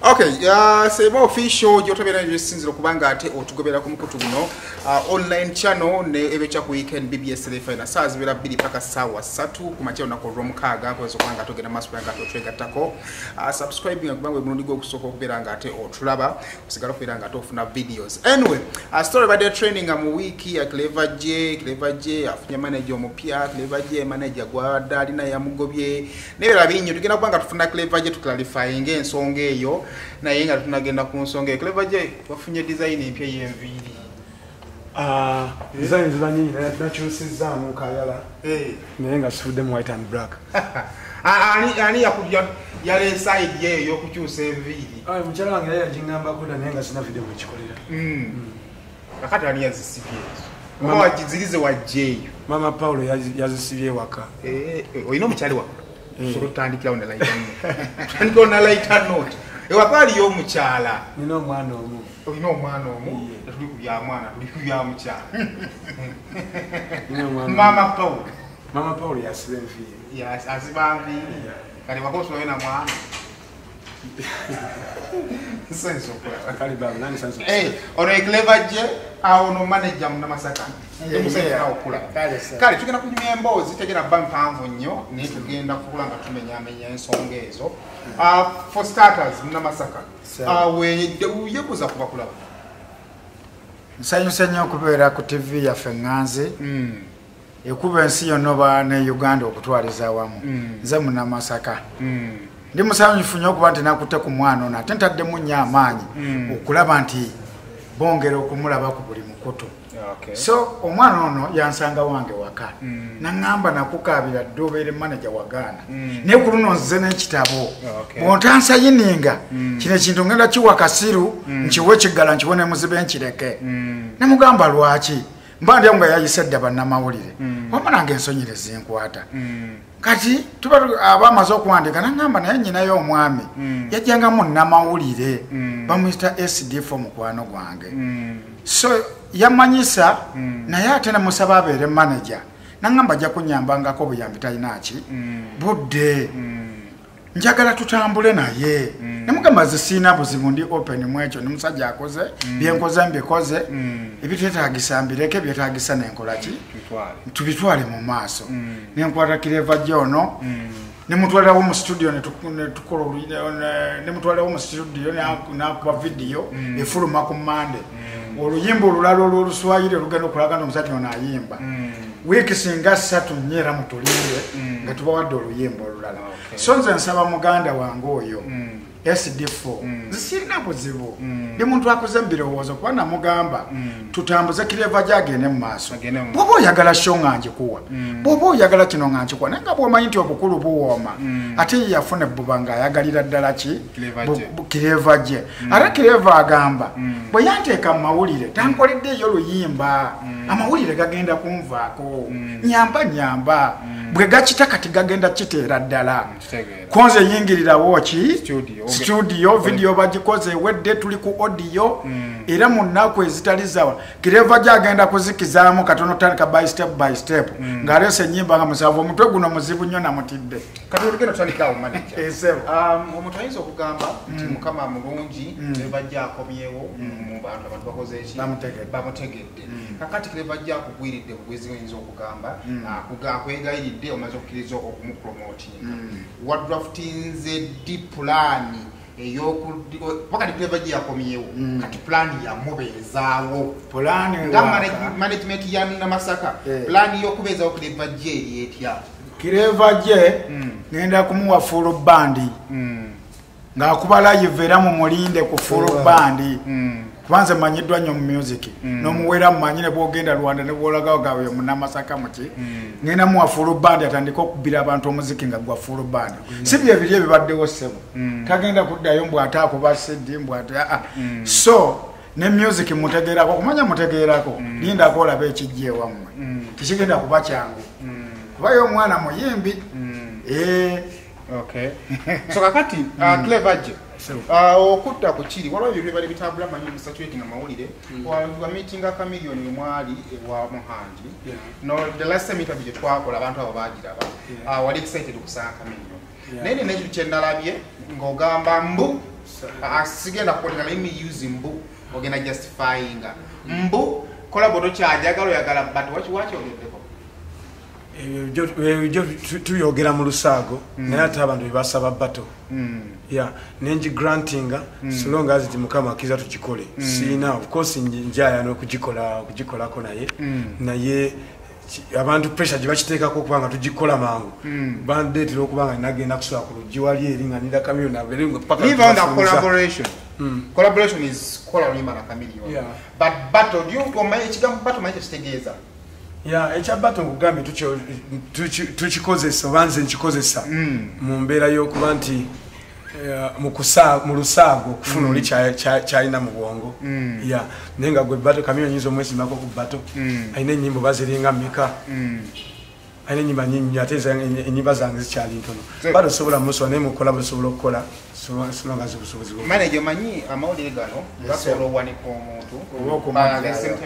Okay, seba official jotobera njisinziro kubanga ate otugobera ku mukutu guno online channel ne ebecha ku weekend BBS Refina sazi bera 2 paka sawa 3 ku macheo na ko romkaga kwezo kwanga togera maspa nga totwega tako subscribing kubanga burundi go kusoko kubera nga ate otulaba kusigala kubera nga tofuna videos. Anyway, story about the training mu wiki ya Clever J afunya manager omupya Clever J manager gwa dalina ya mugobye nebera binyo tugenda kubanga tufuna Clever J tuclarifying ensonga eyo na yenga tunagenda ku nsonga Clever J wafunye design empya y'enviri design zibanyinyi na kyusiza mu kayala nenga sifude mu white and black ani yakujja yale side ye yo kukyusa enviri mchala wange yajingamba kuda nenga sina video mu kikolera akati ani yazisibye mama wajizilize wa J mama Paulo yazisibye waka oyino mchali wako suru tandikira on the light and on the light note ewa pali yo mchala nino mwana omu oyino mwana omu tuli kubya mwana tuli kubya mchala mama Paulo yasibe enviri yes asibambi kali bakoso wena mwana senso kwa kali baba nani senso ono Clever J au no manager mu Namasaka tumusayira okula kali tugenda kunyumya embozi tegera bampanvu nnyo ne tugenda kukulanga tumenya ensonga ezo for starters mu Namasaka we yekuza kuba kulaba nsanyusa nnyo okubeera ku TV yaffe Nganzi ekuba ensi yonna oba ne Uganda okutwaliza awamu nze mu Namasaka ndi musanyufu nnyo okuba nti nakutte ku mwana ono ate ntaddemu nnyo amaanyi okulaba nti bongera okumulaba ku buli mukutu so omwana ono yansanga wange waka naŋŋamba nakukaabira dde obeere manager wagaana naye ku luno nzize n'ekitabo bw'ontansayininga kino ekintu ngenda kiwa Kasiru nkiwe ekiggala nkiwe ne muzibe nkireke nemugamba lwaki mba ndyamu nga yayise dda bannamawulire wama nange ensonyire zinkwata kati tuba abamaze okuwandika naŋŋamba naye nnyinayo omwami yajjangamu nnamawulire bamuyita SD4 mukwano gwange so yamanyisa naye ate namusaba abeere manager naŋŋamba ajja kunnyambangako buyambi talinaki budde njagala tutambule naye nemugamba zisiina buzibu ndi open mwekyo nemusajja akoze byenkoze mbikoze ebiteetaagisa mbireke byetaagisa nenkolaki tubitwale mu maaso nenkwata Clever J ono nemutwalawo mu studio nemutwalawo mu studio nakuba video efuluma ku Monday oluyimba olulala olw'Oluswayiri olugenda okulaga nti omusajja ono ayimba wiiki singa 3 nnyera mutulire nga tubawadde oluyimba olulala so nze nsaba muganda wange oyo SD4 zisirina buzibu ndi muntu akoze mbirowoozo kuba namugamba tutambuze Clever J agende mu maaso bw'oba oyagala sho nga nkikuwa bw'oba oyagala kino nga nkikuwa naye nga bw'omanyi nti obukulu buwooma ate ye yafuna ebbuba ng'ayagalira ddala ki Clever J ate Clever agamba bwe yanteeka mu mawulire tankoleddeeyo luyimba amawulire gagenda kunvaako nyamba bwe gakita kati gagenda kiteera ddala konze yingirirawo ki studio video bagikoze wedde tuli ku audio era mu nnaku ezitalizawa Clever J agenda kuzikizaamu katono tandika by step ng'aleese ennyimba nga musanvu omutwe guno muzibu nnyo namutidde kati olugendo tutandikawo manager omuntu ayinza okugamba nti mukama mulungi Clever J akomyewo mu bantu abantu bakoze eki bamutegedde kakati Clever J akugwiridde bugwezi oyinza okugamba akwegayiridde omaze okukkiriza okumupromotinga wadraftinze di pulaani wakati Clever J yakomyewo kati pulaani yamubeezaawo pulaani management ya Namasaka pulaani y'okubeezaawo Clever J eri etya Clever J ngenda kumuwa full band ng'akuba live era mu mulinde ku full band kubanze manyiddwa nnyo mu music n'omuwera mumanyire bw'ogenda Rwanda ne bw'olagawo gawe mu Namasaka muki ngenda muwa full band atandika okubira abantu omuziki nga gwa full band si bye biri ebibaddewo ssebo tagenda kuddayo mbw ate akuba CD mbw ate so ne music mutegeerako okumanya mutegeerako lindako olaba ekijja ewammwe tekigenda kuba kyangu kubayo omwana muyimbi so kakati Clever J okutta ku kiri waliwo ebyo bali bitambula manyi mu saturating amawulire wa meeting Chameleon mwali wa Muhanji no the last time interview twakola abantu abo bagiraba wali excited okusanga Chameleon naye nekyo kyendalabye ng'ogamba mbu sigenda kukolera let me use mbu ogenda justifyinga mbu kolabo tokyajagala oyagala but wakyogeddeko ebyo tuyogera mu lusaago naye ate abantu bebasaba bato nengi grantinga so long as ti mukama akiza tukikole siina of course njaya n'okugikolako naye abantu pressure gye bakiteekako okubanga tugikola mangu bandeetera okubanga nagenda kusula ku luggi wali eri nga nira kamiyoni collaboration is kola luyimba na kamiliyoni but battle ekigambo battle manyi kyekitegeeza ekya battle nkugambye tukikozesa oba nze nkikozesa mu mbeera y'okuba nti mu lusaago okufuna oli kyalina mu bwongo naye nga gwe bato kamiyoni nyinza omwesimbako ku bato alina ennyimbo baziringa mmeka alina ennyimba nyingi ate ennyimba zange zikyali ntono bato osobola musobola naye mukola busobola okukola songa zibusobozi manager manyi amawulire gano basobola owanika omuntu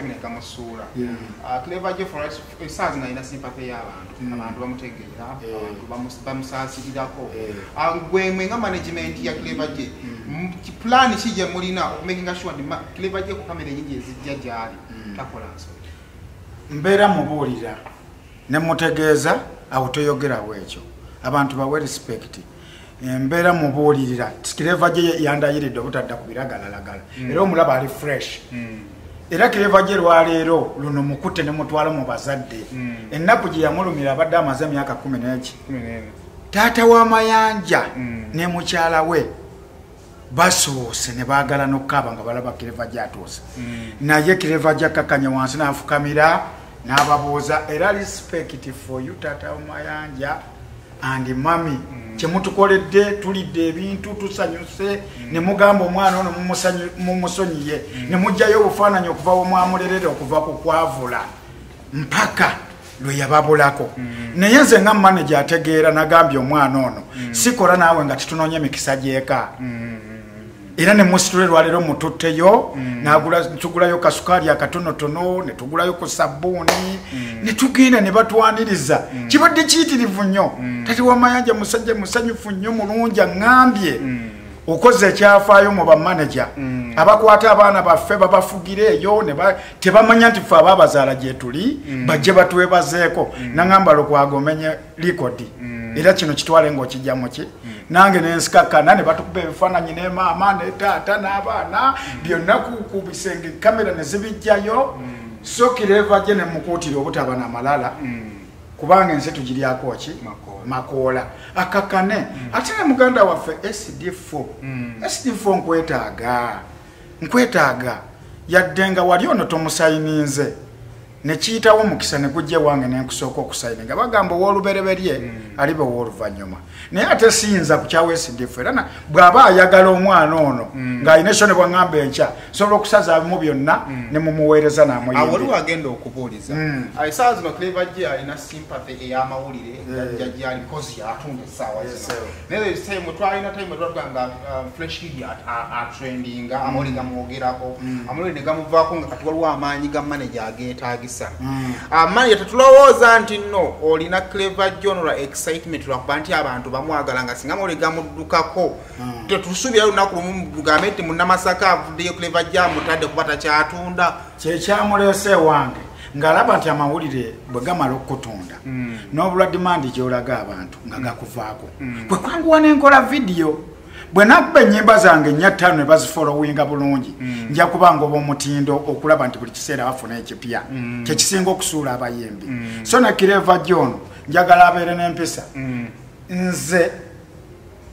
nekamusuula Clever J for esaazi nalina sympathy y'abantu abantu bamutegeera abantu bamusaasirirako gwemwe nga management ya Clever J plan kijja mulina making sure nti Clever J ku kamera enyingi ezijja gyali takola nsonga mbeera mubuulira ne mutegeeza awo toyogerawo ekyo abantu bawe respect mbeera mubuulirira Clever J yandayiridde obutadda ku biragalalagala era omulaba ali fresh era Clever J lwaleero luno mukute ne mutwala mu bazadde ennaku gye yamulumira abadde amaze emyaka 11 taata w'amayanja ne mukyala we basoose ne baagala n'okkaaba nga balaba Clever J atuuse naye Clever J akkakanya wansi n'afukamira n'ababuuza era respect for you taata w'amayanja and mami kyemutukoledde tulidde ebintu tusanyuse ne mugamba omwana ono mumusonyiye ne mujjayo obufaananyi okuva omwamulerere okuva ku kwavula mpaka lwe yababulako naye nze nga manager ategeera nagambye omwana ono sikola naawe nga titunoonya emikisa gy'eka era ne musitule lwaleero mututteyo tugulayo kasukaali akatonotono ne tugulayo ku sabbuuni ne tugenda ne batwaniriza kibadde kiyitirivu nnyo tati w'amayanja musajja musanyufu nnyo mulungi aŋŋambye okoze ekyafaayo mu bamanager abakwata abaana baffe babafugire eyo tebamanya nti ffe abaabazaala gye tuli bajje batwebazeeko naŋŋamba lukwaga omenye likodi era kino kitwale ng'okijjamu ki nange nensikakana ne batukuba ebifaananyi ne maama ne taata n'abaana byonna ku bisenge kamera ne zibijjayo so Clever J ne mukuutira obutaba n'amalala kubanga ensi tugiryako ki makoola akakane ate ne muganda waffe SD4 nkwetaaga yadde nga wali ono tomusayininze ne kiyitawo omukisa ne gujja wange nenkusooka okusayininga bagamba ow'olubereberye alibe ow'oluvannyuma naye ate siyinza kukyawo SD4 era bw'aba ayagala omwana ono ng'alina ekyo ne bwaŋŋamba enkya sobola okusazaamu byonna ne mumuweereza n'amuyimbi waliwo agenda okubuuliza esaawa zino Clever J alina sympathy ey'amawulire gyali because yatunda essaawa zino naye twalina time twatuga nga fresh kid atrendinga amawulire gamwogerako amawulire ne gamuvaako nga kati waliwo amaanyi ga manager ageetaagisa manager tetulowooza nti nno olina Clever J ono lwa excitement lwakuba nti abantu bamwagala nga singa amawulire gamuddukako tetusuubira lunaku lumu tugambe nti munnamasaka avuddeyo Clever J amutadde kuba takyatunda kyekyamuleese wange ng'alaba nti amawulire bwe gamala okutunda n'obulwa dimandi gy'olaga abantu nga gakuvaako kwe kwanguwa n'enkola vidiyo bwe nakuba ennyimba zange 4 ne bazifolowinga bulungi nja kubanga ob'omutindo okulaba nti buli kiseera bafuna ekipya kyekisinga okusuula abayimbi so ne Clever J ono njagala abeere n'empisa nze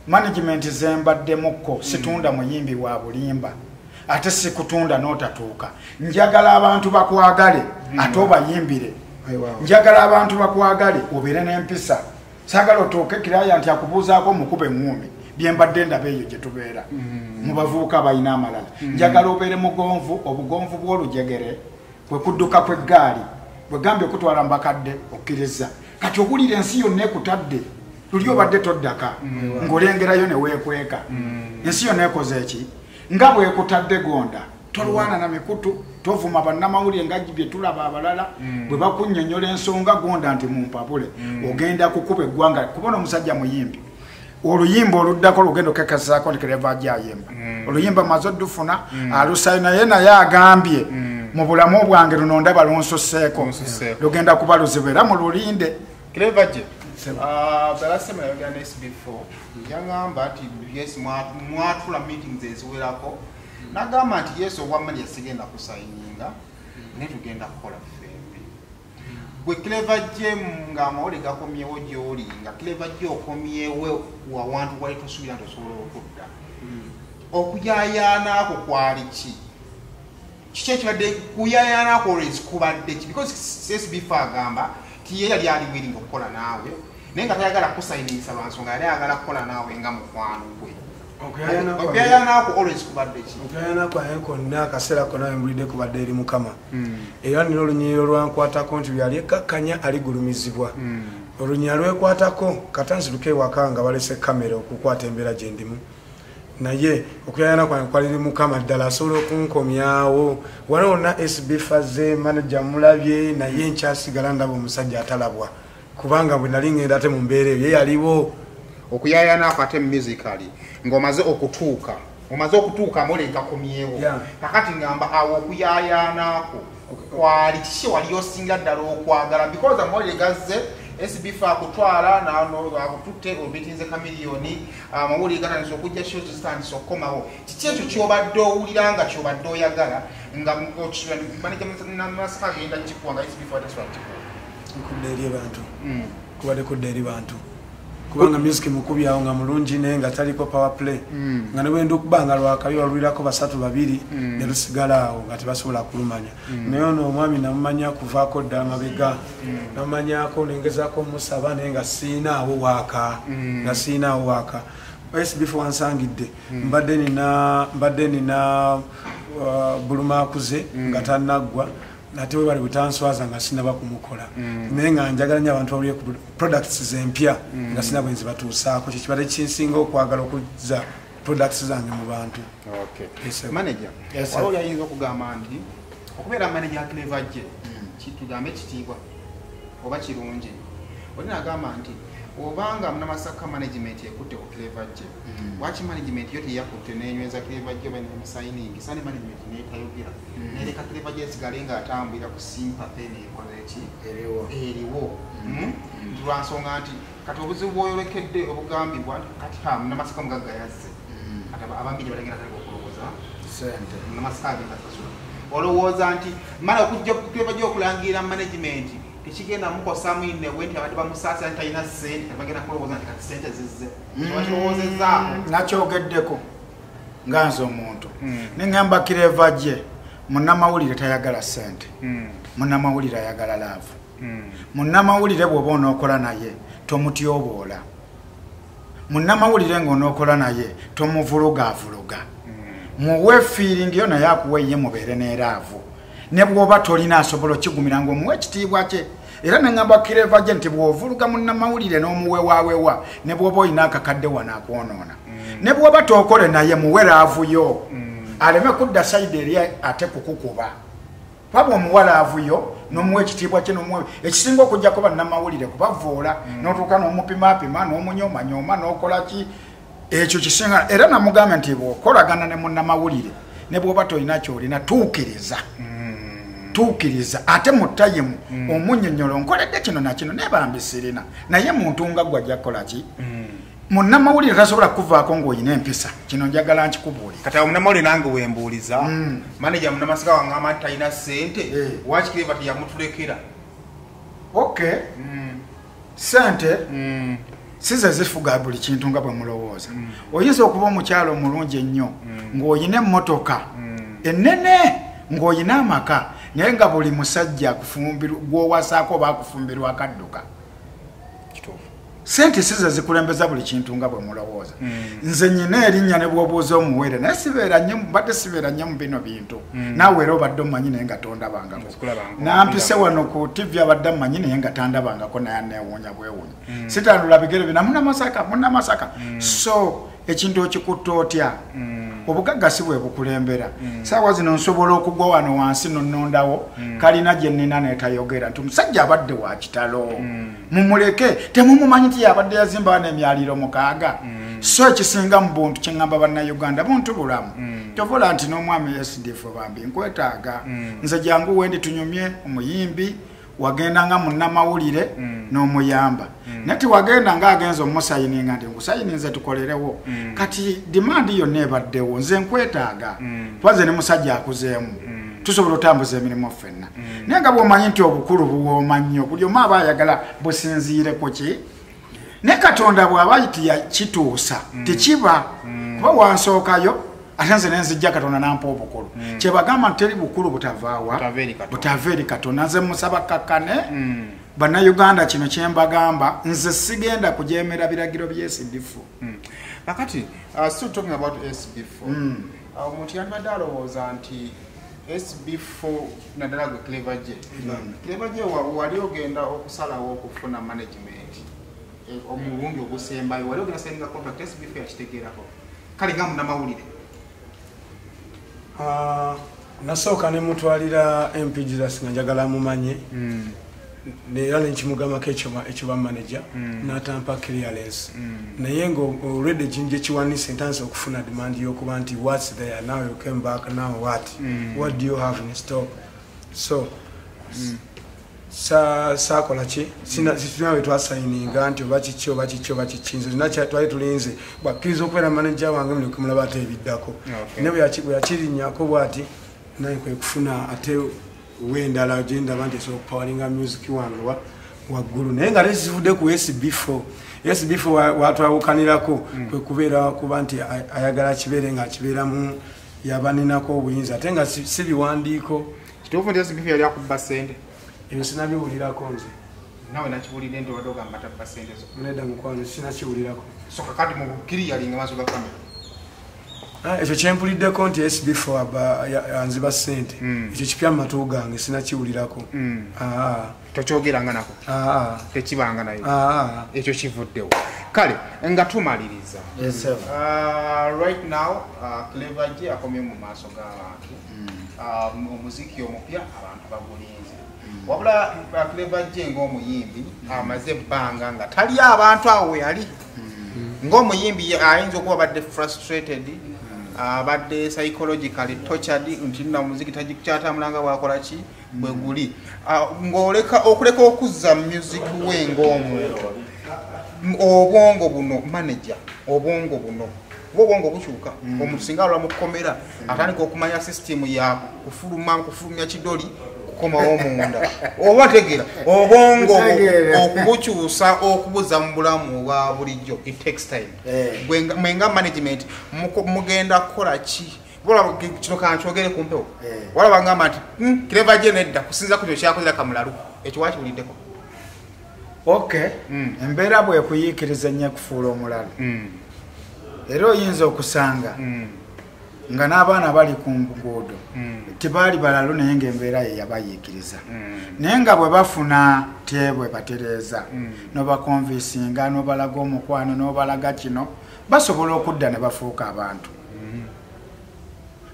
management zembaddemuko situunda muyimbi wa bulimba ate sikutunda n'otatuuka njagala abantu bakwagale ate obayimbire njagala abantu bakwagale obeere n'empisa saagala otuuke kiraya nti akubuuzaako mukube eŋŋumi byembadde ndaba eyo gye tubeera mu bavubuka balina amalala njagala obeere mugonvu obugonvu bw'olujegere kwe kudduka kw'eggaali bwe gambye okutwala mu bakadde okkiriza kati owulira ensi yonna ekutadde luli obadde toddaka ng'olengerayo ne weekweka ensi yonna ekoze eki nga bwekutadde gonda tolwana na mikutu tovuma bannamawulire nga bye tulaba abalala bwe bakunnyonnyola ensonga gonda nti mumpapule ogenda kukuba eggwanga kubona omusajja muyimbi oluyimba oluddako lugendo kekazaako ne Clever ajayimba oluyimba mazo dufuna alusayina yena yagambye mu bulamu bwange luno ndaba lunsuseeko lugenda kuba luzibu era mu lulinde Clever je balasema yagana SB4 yangamba ati yes mwatula meetings eziwerako nagamba nti yes obwamali yasigenda kusayininga ne tugenda kukola fembe gwe Clever je nga amawole gakomyewo gyoli nga Clever je okomyewo wa wantu wali tosubira ntosobola okudda okuyayaanaako kwali ki kiki ekibadde kuyayaanaako olwezi kubadde ki because SB4 agamba tiye yali ali willing okukola naawe naye nga tayagala kusayinisa lwansonga yali ayagala kukola naawe nga mukwano gwe okuyayaanaako always kubadde ki okuyayaanaako aye konna akaseera konna mbulidde kubadde eri Mukama era nina olunyiriro lwankwatako nti byali ekkakkanya aligulumizibwa olunyira lwekwatako katanziruke ewaka nga balese kamera okukwata embeera gye ndimu naye okuyayaana kwange kwaliri Mukama ddala asobola okunkomyawo waliwonna SB4 manager mulabye naye nkyasigala ndaba omusajja atalabwa kubanga bwe nali ngenda ate mu mbeera eyo ye yaliwo okuyayaanaako ate musically ng'omaze okutuuka amole gakomyewo kakati ngamba awo okuyayaanaako kwali kiki wali osinga ddala okwagala because amole gazze SB4 akutwala akututte obitinze kamiliyoni amawulire gatandise okujja show zitandise okukomawo kiki ekyo kyobadde owulira nga kyobadde oyagala nga manija agenda kikuwa nga SB4 tasobola kikuwa kubadde kudda eri bantu kubanga music mukubi awo nga mulungi naye nga taliko power play nga ne bwenda okuba nga lwakabi walulirako basatu babiri ne lusigala awo nga tebasobola kulumanya naye ono omwami namumanya kuvaako ddala mabega namumanyako nengezaako musaba naye nga siinaawo waaka SB4 wansangidde mbadde nina bulumakuze nga tannaggwa nate we bali butanswaza nga sinaba kumukola naye nga njagala nnyo abantu bawulire ku products zempya nga sina bwenzi batuusaako kikibadde kinsinga okwagala okuzza products zange mu bantu manager waliwo yayinza okugamba nti okubeera manager Clever je kitugambe kitiibwa oba kirungi olina agamba nti obanga Munamasaka management ekutte ku Clever je waki management yo teyakutte nenyweza Clever je bane musayiningi sane management netayogera nereka Clever je sigale nga atambulira ku sympathy nekoleki eriwo lwansonga nti kati obuzibu bwoyolekedde obugambibwa kati Munamasaka mugagga yazze kati abambiri balagenda kali okulowoza sente Munamasaka agenda kasula olowooza nti mala okujja ku Clever je okulangira management tekigenda mukosamu ine bwenti abadde bamusaasa nti alina ssente bagenda kulowooza nti kati ssente zizze bakirowoozezaako nakyogeddeko nga nze omuntu neŋŋamba Clever je munnamawulire tayagala ssente munnamawulire ayagala laavu munnamawulire bw'oba onookola naye tomutyoboola munnamawulire ng'onookola naye tomuvulugaavuluga muwe fiiringi yo naye akuwe ye mubeere n'eraavu ne bw'oba tolina asobola okigumira ng'omuwa ekitiibwa kye era neŋŋamba Clever je nti bw'ovuluga munnamawulire n'omuwewaawewa ne bw'oba olina akakadde wano akwonoona ne bw'oba tookole naye muwe laavuyo aleme kudda sayidi eri ate kukukuba paba omuwa laavuyo n'omuwa ekitiibwa kye n'omuwa ekisinga okujjako bannamawulire kubavoola n'otuuka n'omupimaapima n'omunyoomanyoma n'okola ki ekyo kisinga era namugambe nti bw'okolagana ne munnamawulire ne bw'oba tolina kyolina tuukiriza ate mutayimu omunnyonnyola nkoledde kino nakino nebambi sirina naye muntu nga gwe ajja kukola ki munnamawulire tasobola kuvaako ng'olina empisa kino njagala nkikubuulira kati awo munnamawulire nange wembuuliza manager Munamasaka wangamba nti talina ssente waki Clever teyamutulekera ssente size zifuga buli kintu nga bwe mulowooza oyinza okuba omukyalo omulungi ennyo ng'olina emmotoka ennene ng'olina amaka naye nga buli musajja gwowasaako oba akufumbirwa akadduka sente size zikulembeza buli kintu nga bwe mulowooza nze nyina erinnya ne bw'obuuza omuwere naye mbadde sibeera nnyo mu bino bintu naawe era obadde omumanyi naye nga tondabangako nampise wano ku TV abadde amumanyi naye nga tandabangako naye aneewuunya bwewuunya sitandula bigere bina Munamasaka so ekintu okikutta otya obugagga si bwe bukulembera saawa zino nsobola okugwa wano wansi nonnondawo kalina gye nnina neetayogera nti omusajja abadde wa kitalo mumuleke temumumanyi nti yabadde yazimba wano emyaliro 6 so ekisinga mu buntu kyeŋŋamba bannayuganda buntu bulamu tovola nti n'omwami SDF bambi nkwetaaga nze jangu wendi tunyumye omuyimbi wagenda nga munnamawulire n'omuyamba nati wagenda nga agenza omusayininga ndi nkusayininze tukolerewo kati dimandi yonna ebaddewo nze nkwetaaga twaze ne musajja akuzeemu tusobola otambuza emirimu ffenna naye nga bw'omanyi nti obukulu buwooma nnyo buli omu aba ayagala businziire ku ki ne katonda bw'aba kituusa tekiba kuba wansookayo ate nze nenzijja katonda nampa obukulu kyebagamba nti teri bukulu butavaawa butava eri katonda nze musaba kakkane bannayuganda kino kyembagamba nze sigenda kujeemera biragiro by'esbifu kakati still talking about SB4 omuntu yandibadde alowooza nti SB4 naddala gwe Clever J wali ogenda okusalawo okufuna management omulundi ogusembayo wali ogenda signing contract SB4 yakitegeerako kale nga munnamawulire nasooka ne mutwalira MP Jesus nga njagala mumanye era nenkimugambako ekyo bamanager n'atampa clearance naye nga already ekintu gye kiwanise ntandise okufuna demand y'okuba nti what's there now you came back now what do you have in stock so saakola ki sina bwe twasayininga nti oba kiki nze twali tulinze bwakkiriza okubeera manager wange mulyoke mulaba ate ebiddako ne bwe yakirinnyako bw'ati naye kwe kufuna ate wendala gyendaba nti esobola okupawalinga music wange waggulu naye nga lesivudde ku SB4 watwawukanirako kwe kubeera kuba nti ayagala kibeere nga akibeeramu yabaninako obuyinza ate nga si biwandiiko kituufu nti SB4 yali akubba ssente ebyo sinabiwulirako nze nawe nakiwulire nti wadde ogamba tabba ssente zo nedda mukwano sinakiwulirako so kakati mu bukiriyalinga maaso ga kamera ekyo kyempuliddeko nti SB4 anziba ssente ekyo kipya mu matu gange sinakiwulirako tokyogeranga nako tekibanga nayo ekyo kivuddewo kale nga tumaliriza right now Clever J akomye mu maaso g'abantu omuziki omupya abantu bagulinze wabula Clever J ng'omuyimbi amaze ebbanga nga tali abantu awo we yali ng'omuyimbi ayinza okuba badde frustrated abadde psychologically tortured nti na muziki tagikyatambulanga bwakola ki bwe guli okuleka okuzza music we ng'omuntu obwongo buno manager obwongo buno obwongo bukyuka omuntu singa alwa mukomera atandika okumanya system ya kufulumya kidoli kukomawo munda oba tegera obwongo okubukyusa okubuza mu bulamu bwa bulijjo it takes time mwenga management mugenda kukola ki bola kino kankyogere kumpewo wala bangamba nti Clever J nedda kusinza ku kyo kyakozera kamulalu ekyo wakiwuliddeko embeera bwe kuyiikiriza nnyo kufuula omulalu era oyinza okusanga nga n'abaana bali ku nguudo tebaali balalu naye ng'embeera ye yabayiikiriza naye nga bwe bafuna tebwe batereeza n'obakonvisinga n'obalaga omukwano n'obalaga kino basobola okudda ne bafuuka abantu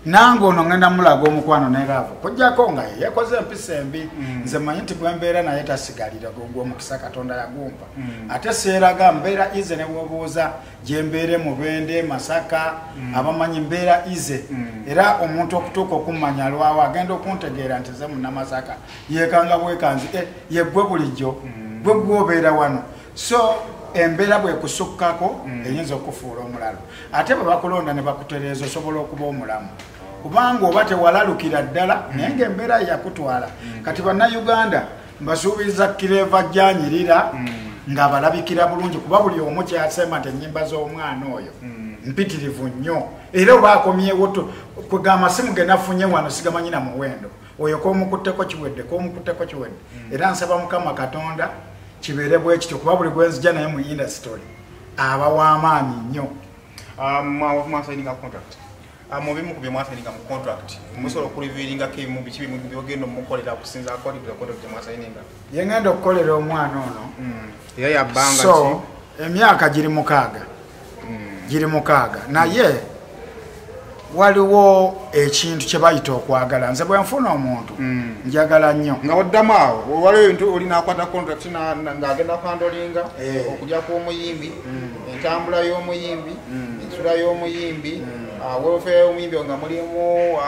nange ono ngenda mulaga omukwano neraavu kujjako nga ye yakoze empisa embi nze manyi nti bwembeera naye tasigalira gw'omukisa katonda yagumpa ate seeraga mbeera ize ne bwobuuza gyembeere mubende Masaka abamanyi mbeera ize era omuntu okutuuka okummanya lwawo agenda okuntegeera nti ze munnamasaka yeekanga bwekanzi yeggwe bulijjo gwe gwobeera wano so embeera bwe kusukkako eyinza okufuula omulalu ate bwe bakulonda ne bakutereeza osobola okuba omulamu kubanga oba tewalalukira ddala naye ng'embeera yakutwala kati bannayuganda mbasuubiza Clever J anyirira ng'abalabikira bulungi kuba buli omu kyasema nti ennyimba z'omwana oyo mpitirivu nnyo era oba akomyewo kwegamba simu ge nafunye wano sigamanyi na muwendo oyo k'omukutteko kiwedde era nsaba Mukama Katonda kibeere bwe kityo kuba buli gwenzija naye mu industry aba w'amaanyi nnyo mwasayininga contract mubimu ku bye mwasayininga mu contract musobola okuliviringako ebimu biki bimu byogenda omukolera okusinza akoli ku contract gye mwasayininga ye ngenda okukolera omwana ono era yabbanga so emyaka giri mukaaga naye waliwo ekintu kye bayita okwagala. Nze bwe nfuna omuntu njagala nnyo nga oddamu awo waliwo ebintu olina akwata contract ng'agenda kwandolinga okujja kw'omuyimbi, entambula y'omuyimbi, ensula y'omuyimbi, welfare y'omuyimbi nga mulimu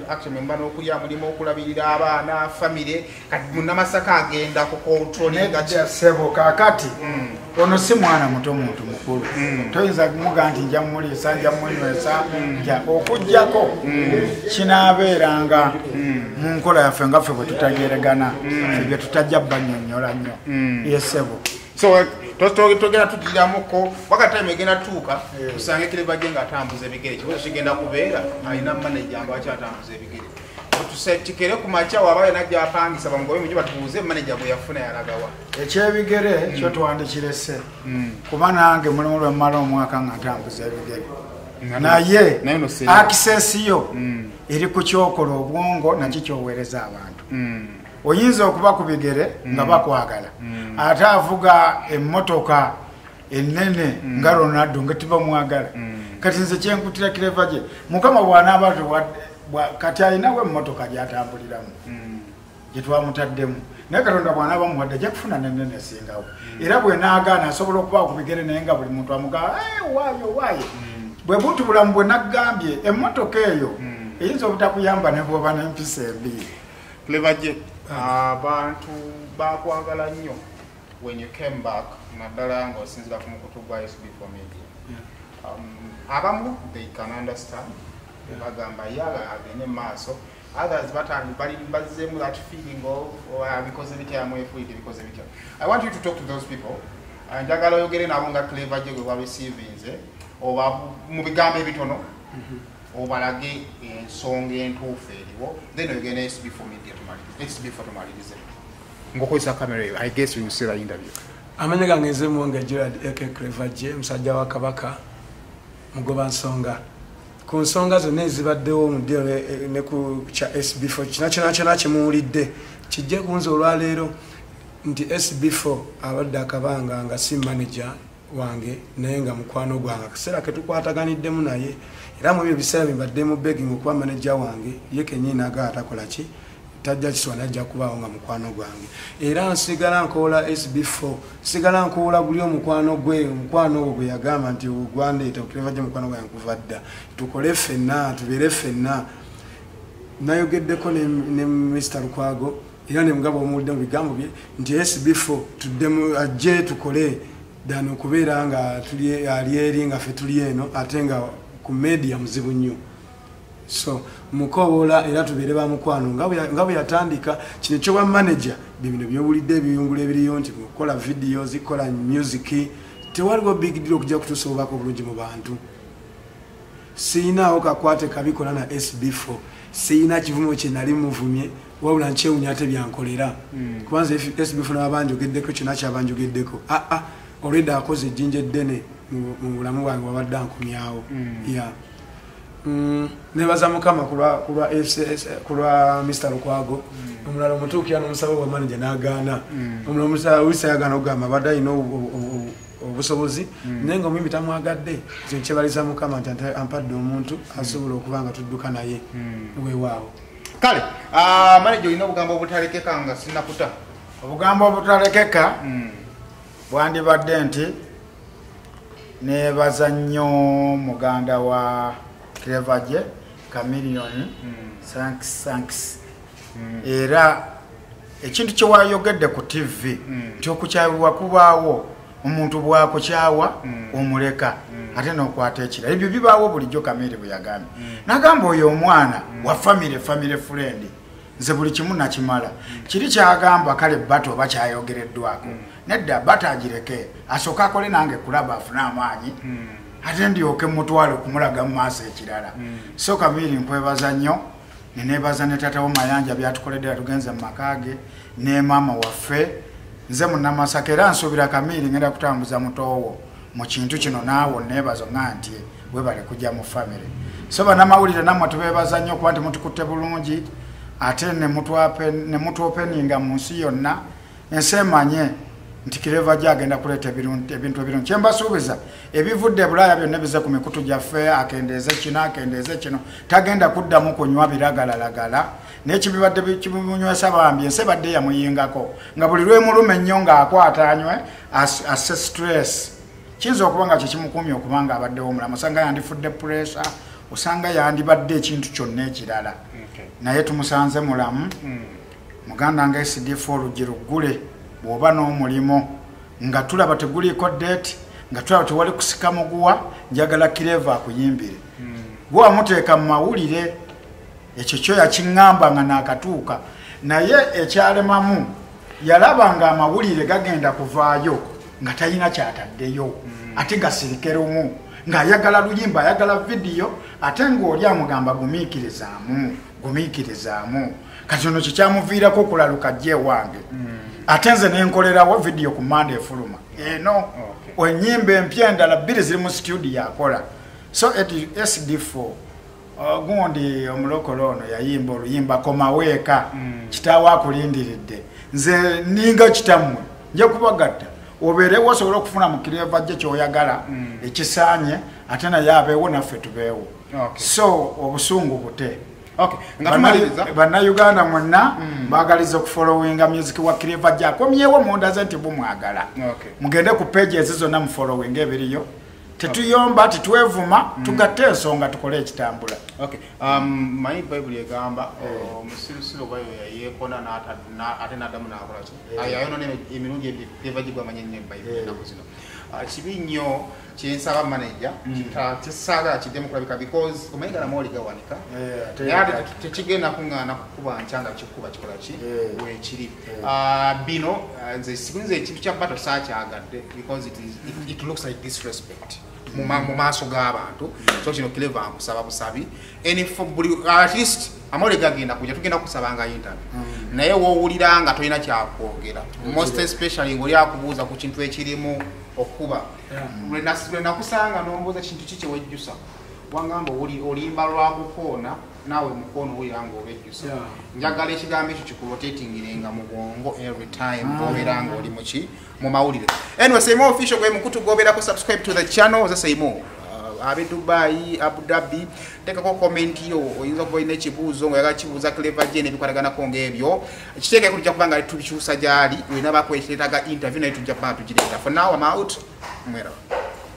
actually mba n'okulya mulimu okulabirira abaana famire kati munnamasaka agenda ku controllinga sebo kakati ono si mwana muto muntu mukulu toyinza kumuga nti nja muliisa nja munywesa nja okujjako kinaabeeranga mu nkola yaffe nga ffe bwe tutageregana ffe tutajja banyonnyola nnyo yesebo so togenda tudiramuko wakati egenda tuuka tusange Clever J ng'atambuza ebigere kibuzo kigenda kubeera alina manager lwaki atambuza ebigere tusetikere ku makya waba yanajja apangisa bangoye mujye batubuuze manager bwe yafuna yalagawa ekyebigere kyo twandikirese kuba nange mulimu lwe mmala omwaka ng'atambuza ebigere naye access yo eri ku kyokola obwongo nakyo kyoweereza abantu oyinza okuba ku bigere nga bakwagala ate avuga emmotoka ennene nga Ronaldo nga tibamwagala kati nze kyenkutira Clever J mukama bw'anaaba kati alinawo emmotoka gy'atambuliramu gye twamutaddemu naye Katonda bw'anaaba muwadde ajja kufuna nennene esingawo era bwe naagaana asobola okuba ku bigere naye nga buli muntu amugamba waayo bwe buntu bulamu bwe naggambye emmotoka eyo eyinza obutakuyamba ne bw'oba n'empisa embi. Clever J abantu bakwagala nnyo when you came back naddala ng'osinzira ku mukutu gwa SB4 Media. Abamu they can understand bagamba yala agende maaso, others bali bazzemu that feeling of bikoze bitya mwefuide bikoze bitya. I want you to talk to those people njagala oyogere nabo nga Clever J gwe bareceiving oba mu bigambo ebitono obalage ensonga entuufu eriwo then oyogere SB4 Media SB4 tumalirize ngokozesa kamera eyo. I guess we will see the interview. Amanya gange nze Mwanga Gerald aka Clever J musajja wa Kabaka mugoba nsonga ku nsonga zonna ezibaddewo mu ddiro ne ku kya SB4 kina kimuwulidde kijje kunze olwaleero nti SB4 abadde akabanga nga si manager wange naye nga mukwano gwange akaseera ke tukwataganiddemu naye era mu ebyo biseera bibaddemu begging okuba manager wange ye kenyini atakola ki tajja kiswana ajja kubaawo nga mukwano gwange era nsigala nkola SB4 sigala nkola buli omukwano gwe omukwano ogwo gwe yagamba nti ogwandeeta Clever J mukwano gwange kuva dda tukole ffenna tubeere ffenna nayogeddeko ne Mr. Lukwago era ne mugabo omuwulidde mu bigambo bye nti SB4 tuddemu ajje tukole dano okubeera nga tuli ali eri nga ffe tuli eno ate nga ku media muzibu nnyo so mukobola era tubeere ba mukwano nga bwe yatandika kino kyoba manager bino byobulidde ebiyungula ebiriyo nti mukola videos zikola music tewaliwo big deal okujja kutusoobako bulungi mu bantu siinaawo kakwate kabikola na SB4 siina kivumo kye nali muvumye wabula nkyewunya ate byankolera kubanza SB4 n'abanjogeddeko kyonna kyabanjogeddeko already akoze ejjinja eddene mu bulamu bwange wabadde ankomyawo nebaza mukama kulwa Mr. Lukwago omulala omutuukira n'omusaba wa manager n'agaana omulala omusaba wisa yagaana okugamba badde alina obusobozi naye nga omuyimbi tamwagadde kino kyebaliza mukama nti ampadde omuntu asobola okuba nga tudduka naye weewaawo kale manager olina obugambo obutalekeka nga sinakuta obugambo obutalekeka bwandibadde nti nebaza nnyo muganda wa Clever J Chameleon thanks era ekintu kye wayogedde ku TV nti okukyawibwa kubaawo omuntu bwakukyawa omuleka ate n'okwata ekira ebyo bibaawo bulijjo Chameleon bwe yagambye nagamba oyo omwana wa family friend nze buli kimu nakimala kiri kyagamba kale bato oba kyayogereddwako nedda bata agireke asooka akole nange kulaba afune amaanyi ate ndyoke mutwale okumulaga mu maaso ekirala so Chameleon nkwebaza nnyo nenebaza ne tata wo Mayanja byatukoleddera tugenze mu makage ne mama waffe nze munnamasaka era nsuubira Chameleon ngenda kutambuza mutoowo mu kintu kino naawo nebazo nga nti webale kujja mu family so bannamawulire nammwe tubeebaza nnyo kuba nti mutukutte bulungi ate ne mutu openinga mu nsi yonna ensi emanye nti Clever J agenda kuleeta ebintu ebirungi kyembasuubiza ebivudde Bulaaya byonna bize ku mikutu gyaffe akendeeze kino tagenda kuddamu kunywa biragalalagala n'ekibibadde kimunywesa bambi ensi ebadde yamuyingako nga buli lwemuluma ennyo ng'akwata anywe asse stress kiyinza okuba nga kyekimukumya okuba nga abaddewo omulamu osanga yandifudde pressure osanga yandibadde ekintu kyonna ekirala naye tumusanze mulamu muganda nga SDF oluggi luggule bw'oba n'omulimu nga tulaba teguliiko date nga tulaba tewali kusika muguwa njagala Clever akuyimbire gwe wamuteeka mu mawulire ekyo kyo yakiŋŋamba nga naakatuuka naye ekyalemamu yalaba nga amawulire gagenda kuvaayo nga talina kyataddeyo ate gasirike lumu ng'ayagala luyimba ayagala vidiyo ate ng'oli amugamba gumiikirizaamu kati ono kikyamuviirako okulaluka jje ewange ate nze nenkolerawo vidiyo ku Monday efuluma eno ennyimba empya endala 2 ziri mu studio akola so SD4 gundi omulokole ono yayimba oluyimba komaweeka kitaawo akulindiridde nze ninga kitammwe nja kubagatta obeerewo osobola okufuna mu Clever J kyoyagala ekisaanye ate naye abeewo naffe tubeewo so obusungu bute bannayuganda mwonna baagaliza okufollowinga music wa Clever J akomyewo mundaze nti bumwagala mugende ku page ezo zonna mufollowinga ebiriyo tetuyomba titwevuma tugatte ensonga tukole ekitambula manyi Bible egamba omusirusiru bayo yeekona ate n'addamu n'akola ki yayonona emirundi Clever J gwamanye nnyo Bible ennaku zino kibi nnyo kyensaba manager kisaagala kiddemu kulabika because omanyigala mooli gawanika naye tekigenda kuŋŋaana kukuba nkyanga kikuba kikola ki weekiri bino nze sikunze ekintu kya battle saakyagadde because it looks like disrespect mu maaso g'abantu so kino Clever nkusaba busabi at least amawulire gagenda kujja tugenda kusabanga interview naye woowulira nga tolina kyakwogera most especially ng'oli akubuuza ku kintu ekirimu okuba lwe nakusanga n'ombuuza kintu ki kyewejjusa wangamba olimba lwakukoona naawe mukoona owulira ng'obejjusa njagala ekigambo ekyo kikurotatingirenga mu bwongo every time bw'obeera ng'oli muki mu mawulire anyway Saimo Official gwe mukutu gobeerako subscribe to the channel za Saimo abe Dubai Abu Dhabi tekako comment yo oyinza okuba olina ekibuuzo ng'oyagala kibuuza Clever J n'ebikwatagana ng'ebyo kiteekeko tujja kuba nga tubikyusa gyali olina bakweteetaga interview naye tujja kuba nga tugireeta for now I'm out mwera